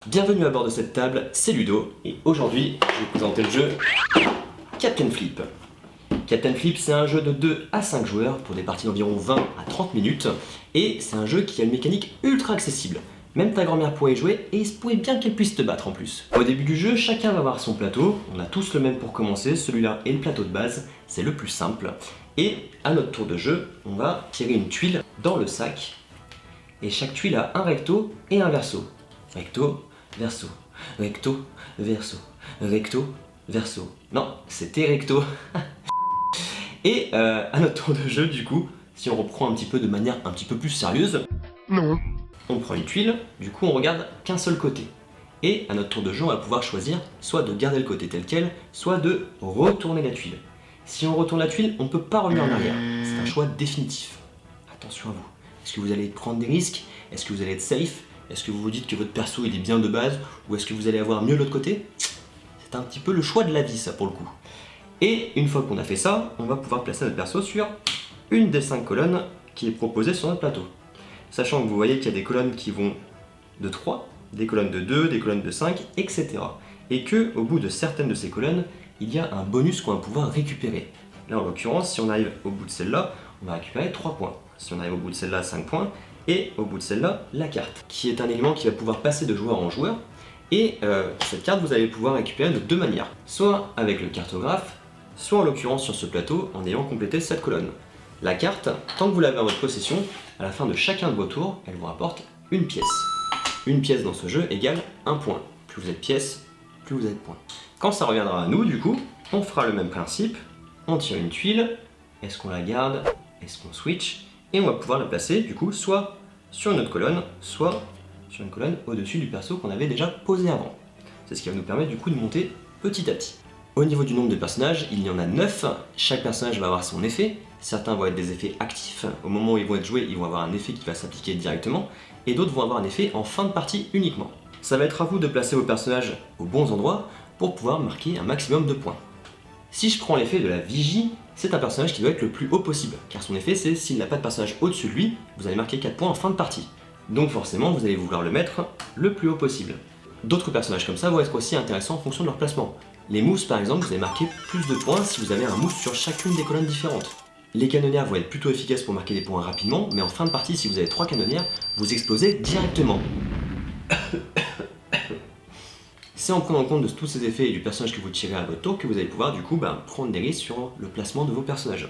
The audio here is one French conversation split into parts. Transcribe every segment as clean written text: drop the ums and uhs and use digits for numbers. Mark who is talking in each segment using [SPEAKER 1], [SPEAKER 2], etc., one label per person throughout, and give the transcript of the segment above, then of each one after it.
[SPEAKER 1] Bienvenue à bord de cette table, c'est Ludo, et aujourd'hui, je vais vous présenter le jeu Captain Flip. Captain Flip, c'est un jeu de 2 à 5 joueurs pour des parties d'environ 20 à 30 minutes, et c'est un jeu qui a une mécanique ultra accessible. Même ta grand-mère pourrait y jouer, et il se pourrait bien qu'elle puisse te battre en plus. Au début du jeu, chacun va avoir son plateau, on a tous le même pour commencer, celui-là est le plateau de base, c'est le plus simple. Et à notre tour de jeu, on va tirer une tuile dans le sac, et chaque tuile a un recto et un verso. Recto, verso, recto, verso, recto, verso. Non, c'était recto. Et à notre tour de jeu, du coup, si on reprend un petit peu de manière un petit peu plus sérieuse,
[SPEAKER 2] Non.
[SPEAKER 1] on prend une tuile, du coup on regarde qu'un seul côté. Et à notre tour de jeu, on va pouvoir choisir soit de garder le côté tel quel, soit de retourner la tuile. Si on retourne la tuile, on ne peut pas revenir en arrière. C'est un choix définitif. Attention à vous. Est-ce que vous allez prendre des risques? Est-ce que vous allez être safe? Est-ce que vous vous dites que votre perso il est bien de base? Ou est-ce que vous allez avoir mieux de l'autre côté? C'est un petit peu le choix de la vie, ça, pour le coup. Et une fois qu'on a fait ça, on va pouvoir placer notre perso sur une des 5 colonnes qui est proposée sur notre plateau. Sachant que vous voyez qu'il y a des colonnes qui vont de 3, des colonnes de 2, des colonnes de 5, etc. Et que au bout de certaines de ces colonnes, il y a un bonus qu'on va pouvoir récupérer. Là, en l'occurrence, si on arrive au bout de celle-là, on va récupérer 3 points. Si on arrive au bout de celle-là, 5 points. Et au bout de celle-là, la carte, qui est un élément qui va pouvoir passer de joueur en joueur. Et cette carte, vous allez pouvoir récupérer de deux manières. Soit avec le cartographe, soit en l'occurrence sur ce plateau, en ayant complété cette colonne. La carte, tant que vous l'avez en votre possession, à la fin de chacun de vos tours, elle vous rapporte une pièce. Une pièce dans ce jeu égale un point. Plus vous êtes pièce, plus vous êtes point. Quand ça reviendra à nous, du coup, on fera le même principe. On tire une tuile. Est-ce qu'on la garde? Est-ce qu'on switch? Et on va pouvoir la placer, du coup, soit sur une autre colonne, soit sur une colonne au-dessus du perso qu'on avait déjà posé avant. C'est ce qui va nous permettre, du coup, de monter petit à petit. Au niveau du nombre de personnages, il y en a 9. Chaque personnage va avoir son effet. Certains vont être des effets actifs. Au moment où ils vont être joués, ils vont avoir un effet qui va s'appliquer directement. Et d'autres vont avoir un effet en fin de partie uniquement. Ça va être à vous de placer vos personnages aux bons endroits pour pouvoir marquer un maximum de points. Si je prends l'effet de la vigie, c'est un personnage qui doit être le plus haut possible. Car son effet, c'est s'il n'a pas de personnage au-dessus de lui, vous allez marquer 4 points en fin de partie. Donc forcément, vous allez vouloir le mettre le plus haut possible. D'autres personnages comme ça vont être aussi intéressants en fonction de leur placement. Les mousses par exemple, vous allez marquer plus de points si vous avez un mousse sur chacune des colonnes différentes. Les canonnières vont être plutôt efficaces pour marquer des points rapidement, mais en fin de partie, si vous avez 3 canonnières, vous explosez directement. C'est en prenant en compte de tous ces effets et du personnage que vous tirez à votre tour que vous allez pouvoir du coup prendre des risques sur le placement de vos personnages.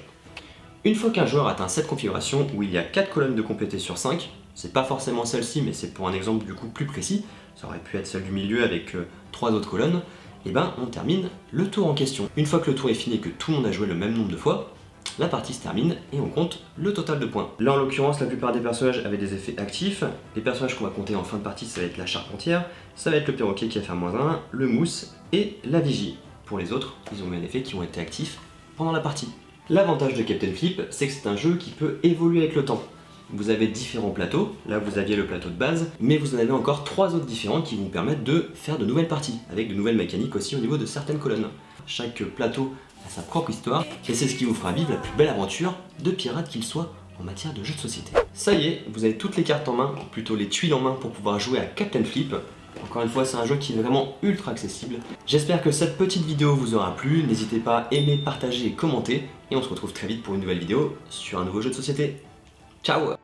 [SPEAKER 1] Une fois qu'un joueur atteint cette configuration où il y a 4 colonnes de complétées sur 5, c'est pas forcément celle-ci mais c'est pour un exemple du coup plus précis, ça aurait pu être celle du milieu avec 3 autres colonnes, et on termine le tour en question. Une fois que le tour est fini et que tout le monde a joué le même nombre de fois, la partie se termine et on compte le total de points. Là en l'occurrence, la plupart des personnages avaient des effets actifs. Les personnages qu'on va compter en fin de partie, ça va être la charpentière, ça va être le perroquet qui va faire -1, le mousse et la vigie. Pour les autres, ils ont eu un effet qui ont été actifs pendant la partie. L'avantage de Captain Flip, c'est que c'est un jeu qui peut évoluer avec le temps. Vous avez différents plateaux, là vous aviez le plateau de base, mais vous en avez encore 3 autres différents qui vont vous permettre de faire de nouvelles parties, avec de nouvelles mécaniques aussi au niveau de certaines colonnes. Chaque plateau a sa propre histoire, et c'est ce qui vous fera vivre la plus belle aventure de pirate qu'il soit en matière de jeux de société. Ça y est, vous avez toutes les cartes en main, ou plutôt les tuiles en main pour pouvoir jouer à Captain Flip. Encore une fois, c'est un jeu qui est vraiment ultra accessible. J'espère que cette petite vidéo vous aura plu, n'hésitez pas à aimer, partager et commenter, et on se retrouve très vite pour une nouvelle vidéo sur un nouveau jeu de société. Ciao!